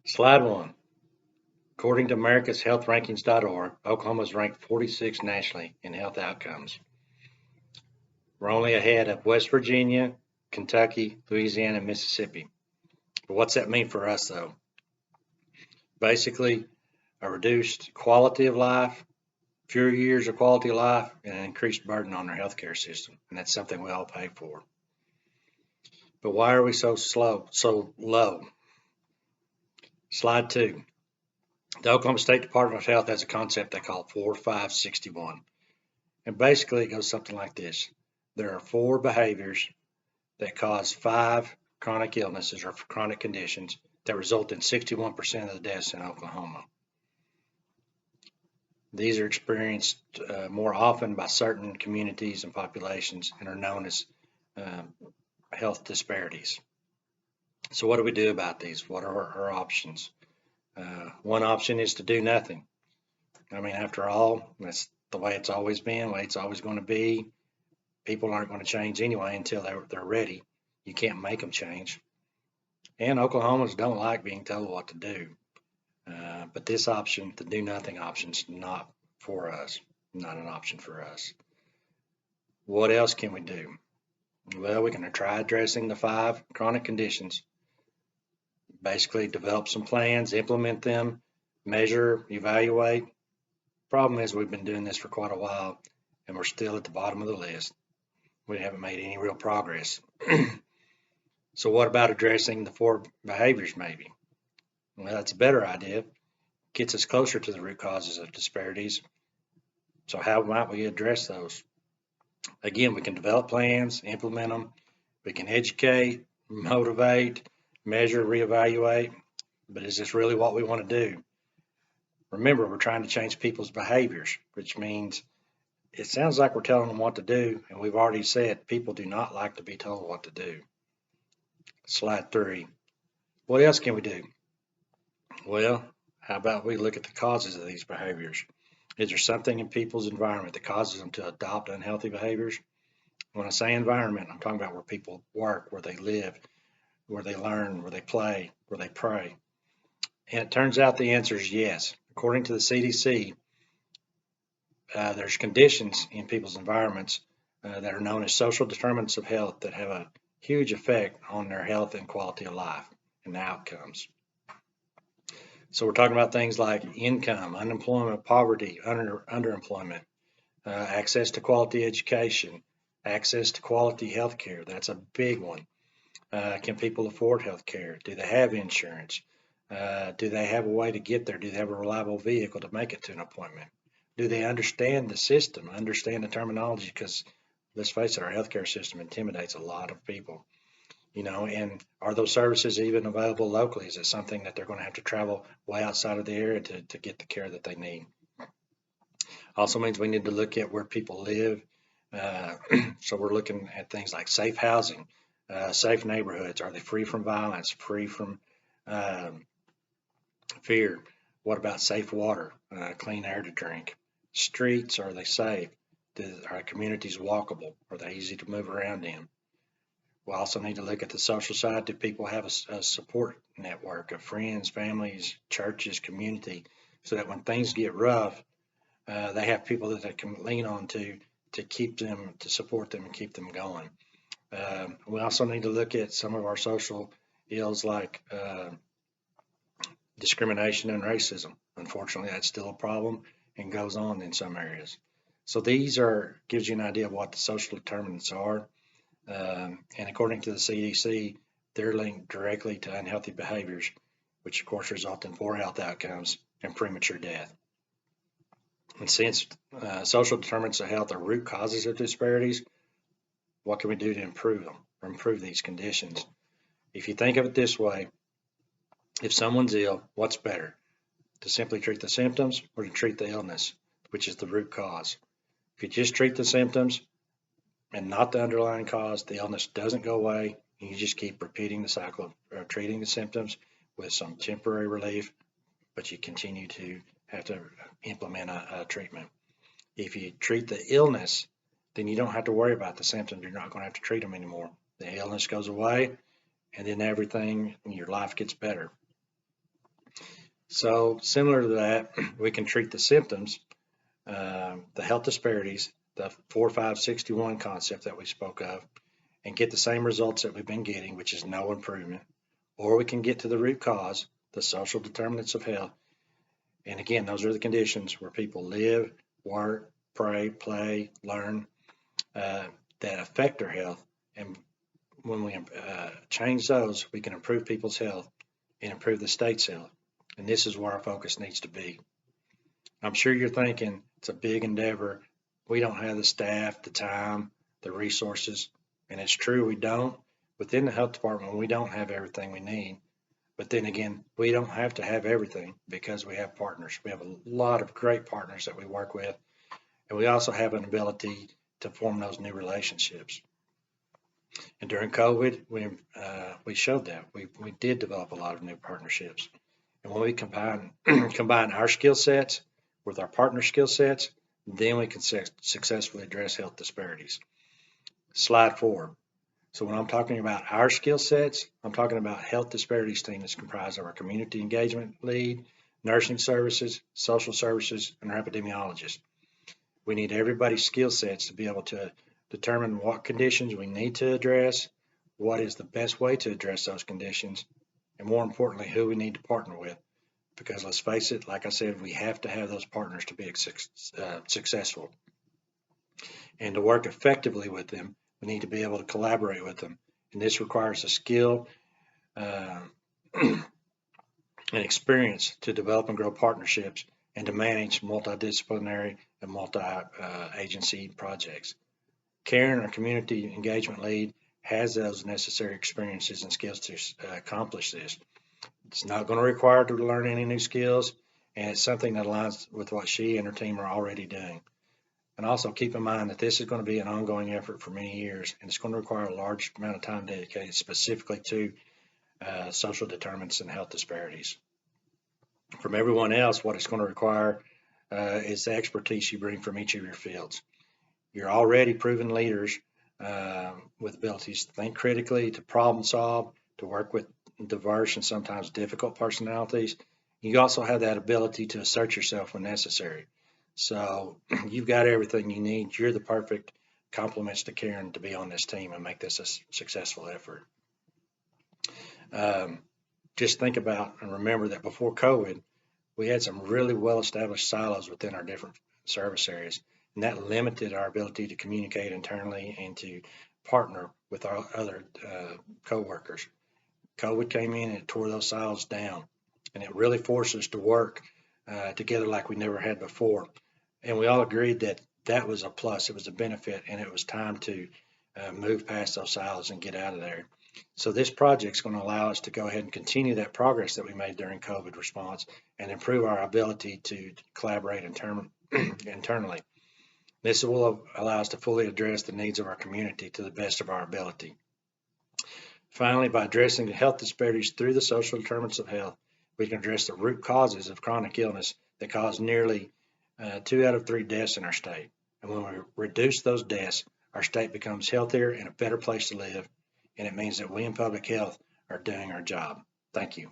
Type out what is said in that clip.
Slide 1. According to America's HealthRankings.org, Oklahoma is ranked 46 nationally in health outcomes. We're only ahead of West Virginia, Kentucky, Louisiana, and Mississippi. But what's that mean for us, though? Basically, a reduced quality of life, fewer years of quality of life, and an increased burden on our healthcare system. And that's something we all pay for. But why are we so low? Slide 2. The Oklahoma State Department of Health has a concept they call 4-5-61. And basically it goes something like this. There are 4 behaviors that cause 5 chronic illnesses or chronic conditions that result in 61% of the deaths in Oklahoma. These are experienced more often by certain communities and populations and are known as health disparities. So what do we do about these? What are our options? One option is to do nothing. I mean, after all, that's the way it's always been, the way it's always going to be. People aren't going to change anyway until they're ready. You can't make them change. And Oklahomans don't like being told what to do. But this option, the do nothing option, is not for us, not an option for us. What else can we do? Well, we can try addressing the 5 chronic conditions. Basically, develop some plans, implement them, measure, evaluate. Problem is, we've been doing this for quite a while, and we're still at the bottom of the list. We haven't made any real progress. So what about addressing the 4 behaviors maybe? Well, that's a better idea. Gets us closer to the root causes of disparities. So how might we address those? Again, we can develop plans, implement them. We can educate, motivate, measure, reevaluate. But is this really what we want to do? Remember, we're trying to change people's behaviors, which means it sounds like we're telling them what to do, and we've already said people do not like to be told what to do. Slide 3. What else can we do? Well, how about we look at the causes of these behaviors? Is there something in people's environment that causes them to adopt unhealthy behaviors? When I say environment, I'm talking about where people work, where they live, where they learn, where they play, where they pray. And it turns out the answer is yes. According to the CDC, there's conditions in people's environments that are known as social determinants of health that have a huge effect on their health and quality of life and outcomes. So we're talking about things like income, unemployment, poverty, underemployment, access to quality education, access to quality health care. That's a big one. Can people afford health care? Do they have insurance? Do they have a way to get there? Do they have a reliable vehicle to make it to an appointment? Do they understand the system, understand the terminology? Because let's face it, our healthcare system intimidates a lot of people. And are those services even available locally? Is it something that they're going to have to travel way outside of the area to get the care that they need? Also means we need to look at where people live. So we're looking at things like safe housing, safe neighborhoods. Are they free from violence, free from fear? What about safe water, clean air to drink? Streets, are they safe? Are communities walkable? Are they easy to move around in? We also need to look at the social side. Do people have a support network of friends, families, churches, community, so that when things get rough, they have people that they can lean on to keep them, to support them and keep them going. We also need to look at some of our social ills like discrimination and racism. Unfortunately, that's still a problem and goes on in some areas. So these gives you an idea of what the social determinants are. And according to the CDC, they're linked directly to unhealthy behaviors, which of course result in poor health outcomes and premature death. And since social determinants of health are root causes of disparities, what can we do to improve them or improve these conditions? If you think of it this way, if someone's ill, what's better? To simply treat the symptoms or to treat the illness, which is the root cause? If you just treat the symptoms and not the underlying cause, the illness doesn't go away, and you just keep repeating the cycle of treating the symptoms with some temporary relief, but you continue to have to implement a treatment. If you treat the illness, then you don't have to worry about the symptoms. You're not going to have to treat them anymore. The illness goes away, and then everything in your life gets better. So similar to that, we can treat the symptoms, the health disparities, the 4-5-61 concept that we spoke of, and get the same results that we've been getting, which is no improvement. Or we can get to the root cause, the social determinants of health. And again, those are the conditions where people live, work, pray, play, learn, that affect their health. And when we change those, we can improve people's health and improve the state's health. And this is where our focus needs to be. I'm sure you're thinking it's a big endeavor. We don't have the staff, the time, the resources. And it's true, we don't. Within the health department, we don't have everything we need. But then again, we don't have to have everything because we have partners. We have a lot of great partners that we work with. And we also have an ability to form those new relationships. And during COVID, we showed that. We did develop a lot of new partnerships. And when we combine our skill sets with our partner skill sets, then we can successfully address health disparities. Slide 4. So when I'm talking about our skill sets, I'm talking about health disparities team that's comprised of our community engagement lead, nursing services, social services, and our epidemiologist. We need everybody's skill sets to be able to determine what conditions we need to address, what is the best way to address those conditions, and more importantly, who we need to partner with. Because let's face it, like I said, we have to have those partners to be successful. And to work effectively with them, we need to be able to collaborate with them. And this requires a skill and experience to develop and grow partnerships and to manage multidisciplinary and multi-agency projects. Karen, our community engagement lead, has those necessary experiences and skills to accomplish this. It's not going to require her to learn any new skills, and it's something that aligns with what she and her team are already doing. And also keep in mind that this is going to be an ongoing effort for many years, and it's going to require a large amount of time dedicated specifically to social determinants and health disparities. From everyone else, what it's going to require is the expertise you bring from each of your fields. You're already proven leaders with abilities to think critically, to problem solve, to work with diverse and sometimes difficult personalities. You also have that ability to assert yourself when necessary. So you've got everything you need. You're the perfect complements to Karen to be on this team and make this a successful effort. Just think about and remember that before COVID, we had some really well-established silos within our different service areas, and that limited our ability to communicate internally and to partner with our other co-workers. COVID came in and it tore those silos down, and it really forced us to work together like we never had before. And we all agreed that that was a plus, it was a benefit, and it was time to move past those silos and get out of there. So this project is going to allow us to go ahead and continue that progress that we made during COVID response and improve our ability to collaborate internally. This will allow us to fully address the needs of our community to the best of our ability. Finally, by addressing the health disparities through the social determinants of health, we can address the root causes of chronic illness that cause nearly 2 out of 3 deaths in our state. And when we reduce those deaths, our state becomes healthier and a better place to live, and it means that we in public health are doing our job. Thank you.